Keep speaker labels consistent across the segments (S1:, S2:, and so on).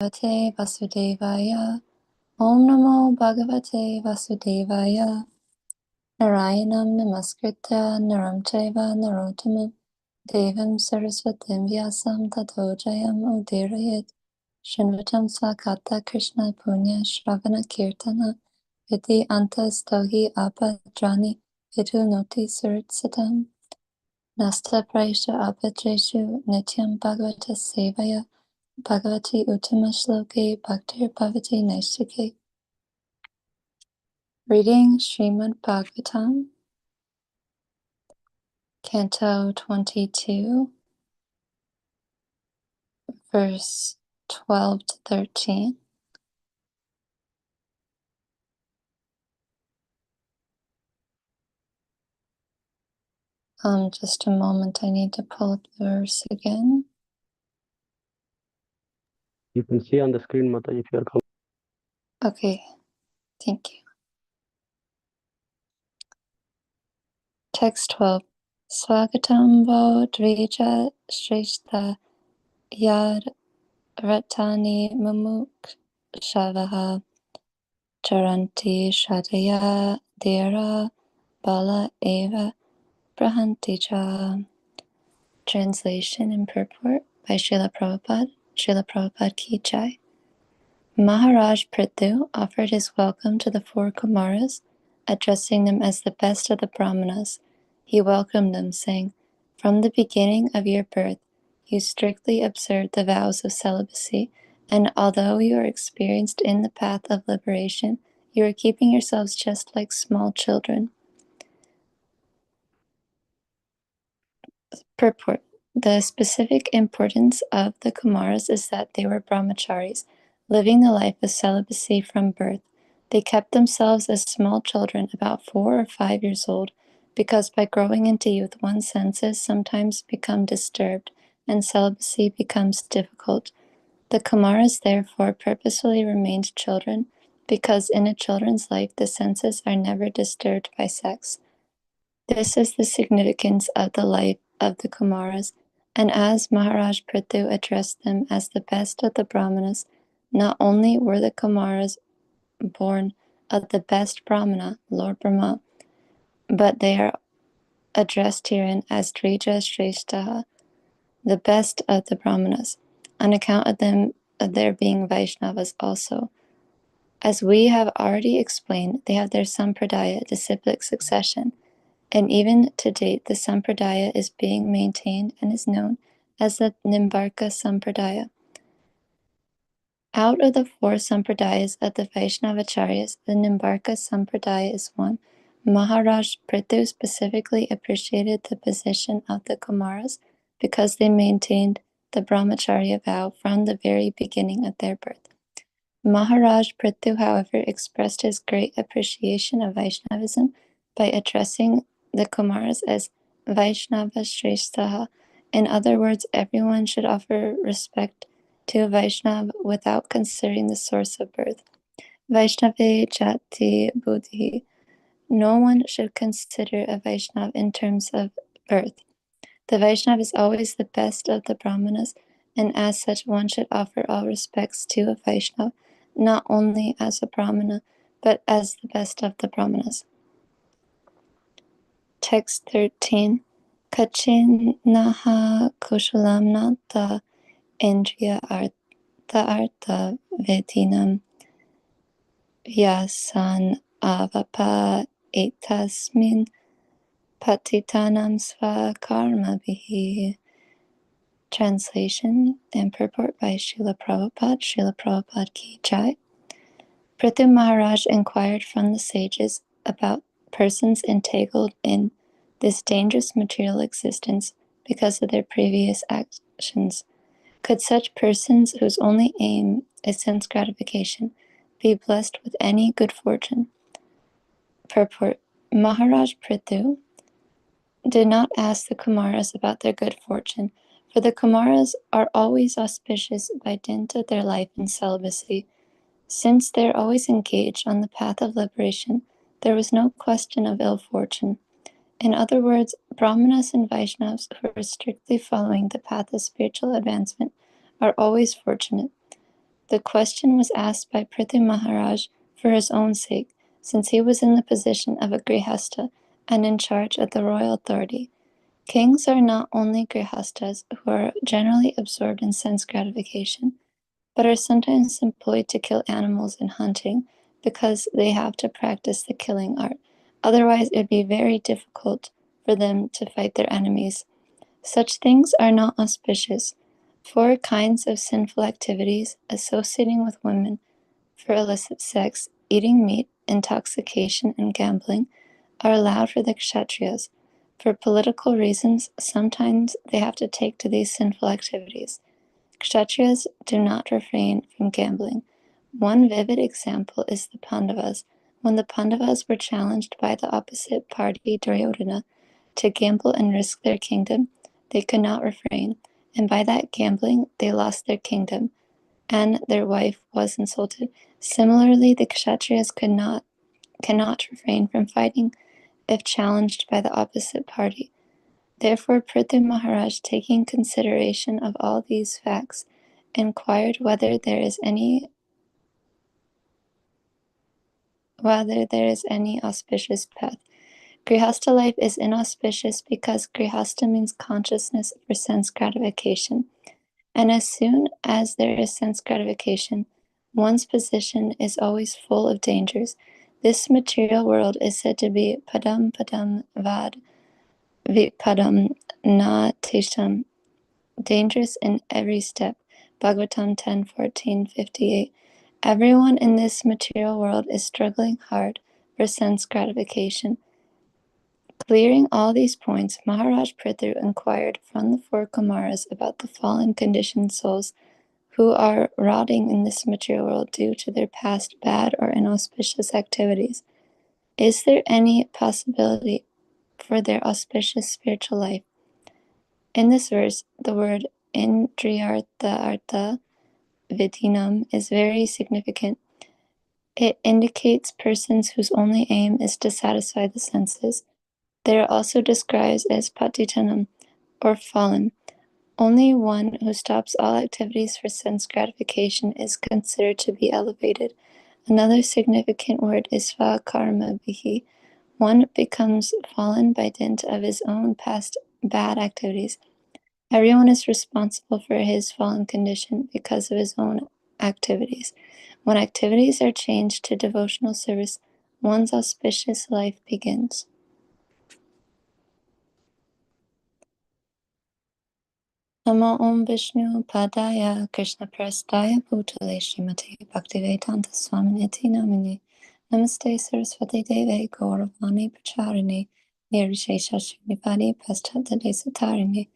S1: Bhagavate Vasudevaya. Om Namo Bhagavate Vasudevaya. Narayanam Namaskritya Naram Chaiva Narottamam Devam Saraswatim Vyasam Tato Jayam Udirayet Shinvatam Sakata Krishna Punya Shravana Kirtana Viti Antas Tohi Apadrani Vidu Noti Surutsatam Nasta Praisha Apajeshu Nityam Bhagavata Sevaya Bhagavati Uttama Shloke Bhaktir Bhavati Naishike. Reading Srimad Bhagavatam, Canto 22, verse 12 to 13. Just a moment, I need to pull up the verse again.
S2: You can see on the screen, Mata, if you are coming.
S1: Okay, thank you. Text 12. Swagatam vo dvija shrestha yad ratani mumuk shavaha charanti shadaya dera bala eva brahantija. Translation and purport by Srila Prabhupada. Srila Prabhupada Ki Jai. Maharaj Prithu offered his welcome to the four Kumaras, addressing them as the best of the Brahmanas. He welcomed them, saying, "From the beginning of your birth, you strictly observed the vows of celibacy, and although you are experienced in the path of liberation, you are keeping yourselves just like small children." Purport. The specific importance of the Kumaras is that they were brahmacharis, living the life of celibacy from birth. They kept themselves as small children, about 4 or 5 years old, because by growing into youth one's senses sometimes become disturbed, and celibacy becomes difficult. The Kumaras therefore purposefully remained children, because in a children's life the senses are never disturbed by sex. This is the significance of the life of the Kumaras, and as Maharaj Prithu addressed them as the best of the Brahmanas, not only were the Kumaras born of the best Brahmana, Lord Brahma, but they are addressed herein as Drija Shrestha, the best of the Brahmanas, on account of their being Vaishnavas also. As we have already explained, they have their Sampradaya, disciplic succession, and even to date the Sampradaya is being maintained and is known as the Nimbarka Sampradaya. Out of the 4 Sampradayas of the Vaishnavacharyas, the Nimbarka Sampradaya is one. Maharaj Prithu specifically appreciated the position of the Kumaras because they maintained the Brahmacharya vow from the very beginning of their birth. Maharaj Prithu, however, expressed his great appreciation of Vaishnavism by addressing the Kumaras as Vaishnava Shrestha. In other words, everyone should offer respect to a Vaishnava without considering the source of birth. Vaishnava Jati Buddhi. No one should consider a Vaishnava in terms of birth. The Vaishnava is always the best of the Brahmanas, and as such one should offer all respects to a Vaishnava, not only as a Brahmana, but as the best of the Brahmanas. Text 13. Kachinaha kushalamnata indriya artha vedinam vyasan avapa etasmin patitanam svakarma bihi. Translation and purport by Srila Prabhupada Ki Jai. Prithu Maharaj inquired from the sages about persons entangled in this dangerous material existence because of their previous actions. Could such persons, whose only aim is sense gratification, be blessed with any good fortune? Purport. Maharaj Prithu did not ask the Kumaras about their good fortune, for the Kumaras are always auspicious by dint of their life in celibacy. Since they are always engaged on the path of liberation, there was no question of ill fortune. In other words, Brahmanas and Vaishnavas who are strictly following the path of spiritual advancement are always fortunate. The question was asked by Prithvi Maharaj for his own sake, since he was in the position of a grihasta and in charge of the royal authority. Kings are not only grihastas who are generally absorbed in sense gratification, but are sometimes employed to kill animals in hunting because they have to practice the killing art. Otherwise, it would be very difficult for them to fight their enemies. Such things are not auspicious. 4 kinds of sinful activities associating with women for illicit sex, eating meat, intoxication, and gambling are allowed for the kshatriyas. For political reasons, sometimes they have to take to these sinful activities. Kshatriyas do not refrain from gambling. One vivid example is the Pandavas. When the Pandavas were challenged by the opposite party, Duryodhana, to gamble and risk their kingdom, they could not refrain, and by that gambling they lost their kingdom, and their wife was insulted. Similarly, the Kshatriyas cannot refrain from fighting if challenged by the opposite party. Therefore, Prithvi Maharaj, taking consideration of all these facts, inquired whether there is any auspicious path. Grihastha life is inauspicious because Grihastha means consciousness for sense gratification. And as soon as there is sense gratification, one's position is always full of dangers. This material world is said to be padam padam vad vipadam na tesham, dangerous in every step. Bhagavatam 10:14-58. Everyone in this material world is struggling hard for sense gratification. Clearing all these points, Maharaj Prithu inquired from the 4 Kumaras about the fallen conditioned souls who are rotting in this material world due to their past bad or inauspicious activities. Is there any possibility for their auspicious spiritual life? In this verse, the word indriyartha artha vidinam is very significant. It indicates persons whose only aim is to satisfy the senses. They are also described as patitanam, or fallen. Only one who stops all activities for sense gratification is considered to be elevated. Another significant word is svakarma vihi. One becomes fallen by dint of his own past bad activities. Everyone is responsible for his fallen condition because of his own activities. When activities are changed to devotional service, one's auspicious life begins. Namo Om Vishnu Padaya Krishna Prastaya Bhutale Srimate Bhaktivedanta Swaminiti Namine Namaste Saraswati Deve Gauravani Pracharini Nirvishesha Srinivadi Paschatade Satarine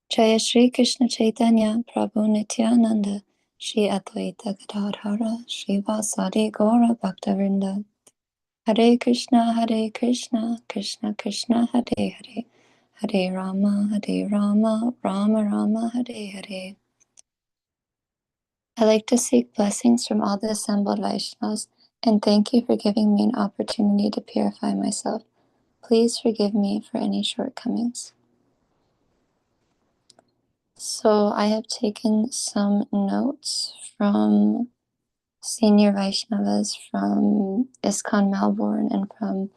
S1: Jaya Shri Krishna Chaitanya Prabhu Nityananda Shri Advaita Gadadhara Shri Vasadi Gaura Bhaktavinda Hare Krishna Krishna Krishna Hare Hare Hare Rama, Rama Rama, Hare Hare. I like to seek blessings from all the assembled Vaishnavas, and thank you for giving me an opportunity to purify myself. Please forgive me for any shortcomings. So I have taken some notes from senior Vaishnavas from ISKCON Melbourne and from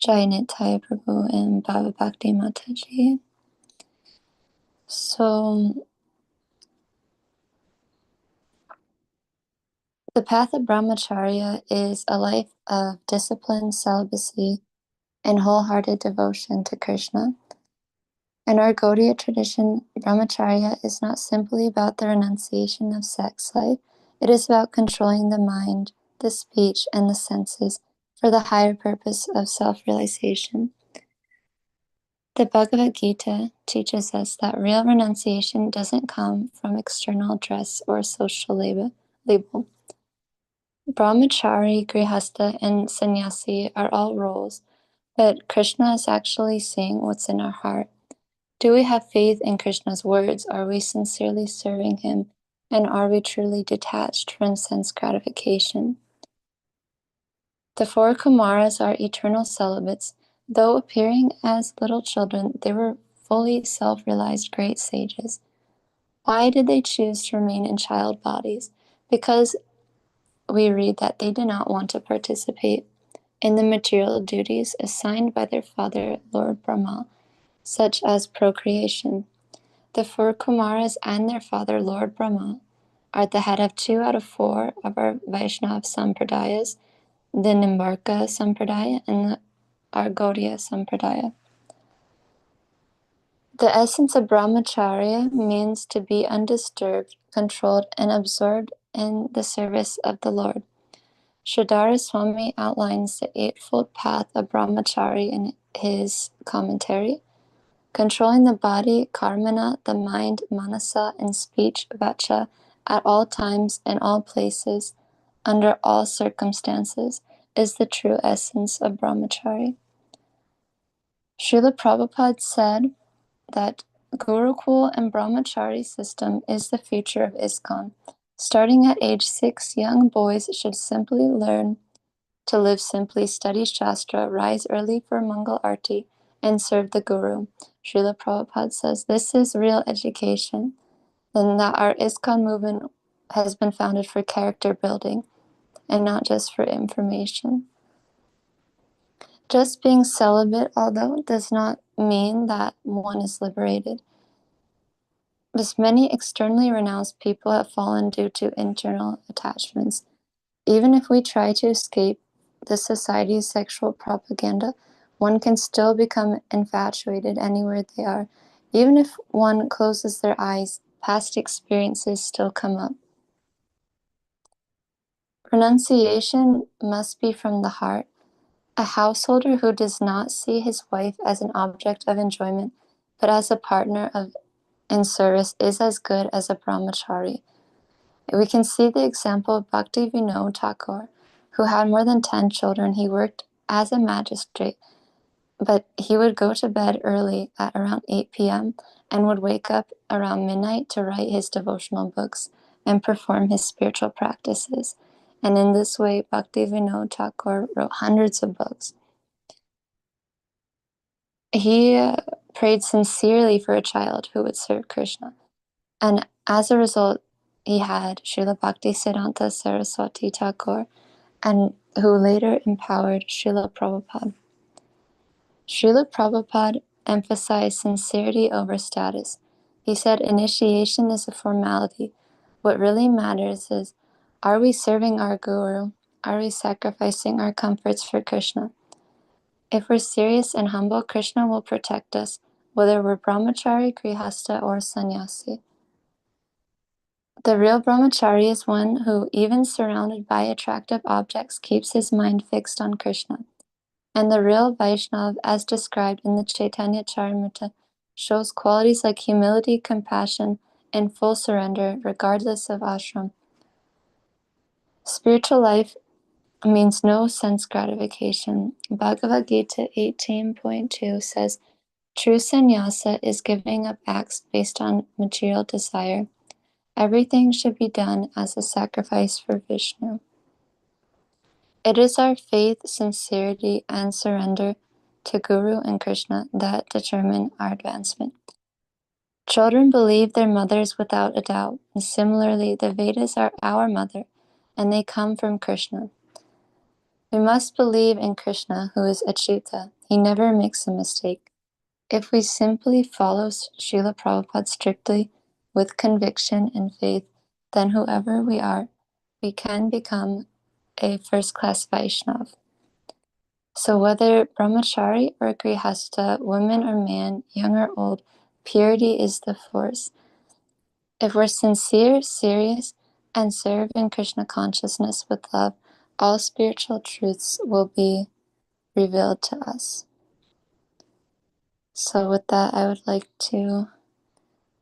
S1: Jai Nitya Prabhu and Baba Bhakti Mataji. So the path of brahmacharya is a life of discipline, celibacy, and wholehearted devotion to Krishna. In our Gaudiya tradition, brahmacharya is not simply about the renunciation of sex life, it is about controlling the mind, the speech, and the senses for the higher purpose of self-realization. The Bhagavad Gita teaches us that real renunciation doesn't come from external dress or social label. Brahmachari, Grihastha, and Sannyasi are all roles, but Krishna is actually saying what's in our heart. Do we have faith in Krishna's words? Are we sincerely serving him? And are we truly detached from sense gratification? The 4 Kumaras are eternal celibates. Though appearing as little children, they were fully self-realized great sages. Why did they choose to remain in child bodies? because we read that they did not want to participate in the material duties assigned by their father, Lord Brahma, such as procreation. The four Kumaras and their father, Lord Brahma, are the head of 2 out of 4 of our Vaishnava Sampradayas, the Nimbarka Sampradaya and the Argodia Sampradaya. The essence of brahmacharya means to be undisturbed, controlled, and absorbed in the service of the Lord. Sridhara Swami outlines the eightfold path of brahmachari in his commentary. Controlling the body, karmana, the mind, manasa, and speech, vacha, at all times, in all places, under all circumstances, is the true essence of brahmachari. Srila Prabhupada said that Gurukul and brahmachari system is the future of ISKCON. Starting at age 6, young boys should simply learn to live simply, study Shastra, rise early for Mangal Arti, and serve the Guru. Srila Prabhupada says this is real education, and that our ISKCON movement has been founded for character building and not just for information. Just being celibate, although, does not mean that one is liberated. As many externally renounced people have fallen due to internal attachments. Even if we try to escape the society's sexual propaganda, one can still become infatuated anywhere they are. Even if one closes their eyes, past experiences still come up. Renunciation must be from the heart. A householder who does not see his wife as an object of enjoyment, but as a partner in service, is as good as a brahmachari. We can see the example of Bhakti Vinod Thakur, who had more than 10 children. He worked as a magistrate, but he would go to bed early at around 8 p.m. and would wake up around midnight to write his devotional books and perform his spiritual practices. And in this way, Bhakti Vinod Thakur wrote hundreds of books. He prayed sincerely for a child who would serve Krishna. And as a result, he had Srila Bhaktisiddhanta Saraswati Thakur, and who later empowered Srila Prabhupada. Srila Prabhupada emphasized sincerity over status. He said initiation is a formality. What really matters is, are we serving our Guru? Are we sacrificing our comforts for Krishna? If we're serious and humble, Krishna will protect us, whether we're brahmachari, grihastha, or sannyasi. The real brahmachari is one who, even surrounded by attractive objects, keeps his mind fixed on Krishna. And the real Vaishnava, as described in the Chaitanya Charitamrita, shows qualities like humility, compassion, and full surrender, regardless of ashram. Spiritual life means no sense gratification. Bhagavad Gita 18.2 says, true sannyasa is giving up acts based on material desire. Everything should be done as a sacrifice for Vishnu. It is our faith, sincerity, and surrender to Guru and Krishna that determine our advancement. Children believe their mothers without a doubt. And similarly, the Vedas are our mother, and they come from Krishna. We must believe in Krishna, who is Achyuta. He never makes a mistake. If we simply follow Srila Prabhupada strictly, with conviction and faith, then whoever we are, we can become a first-class Vaishnava. So whether brahmachari or grihastha, woman or man, young or old, purity is the force. If we're sincere, serious, and serve in Krishna consciousness with love, all spiritual truths will be revealed to us. So with that, I would like to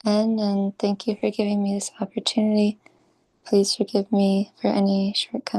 S1: end, and thank you for giving me this opportunity. Please forgive me for any shortcomings.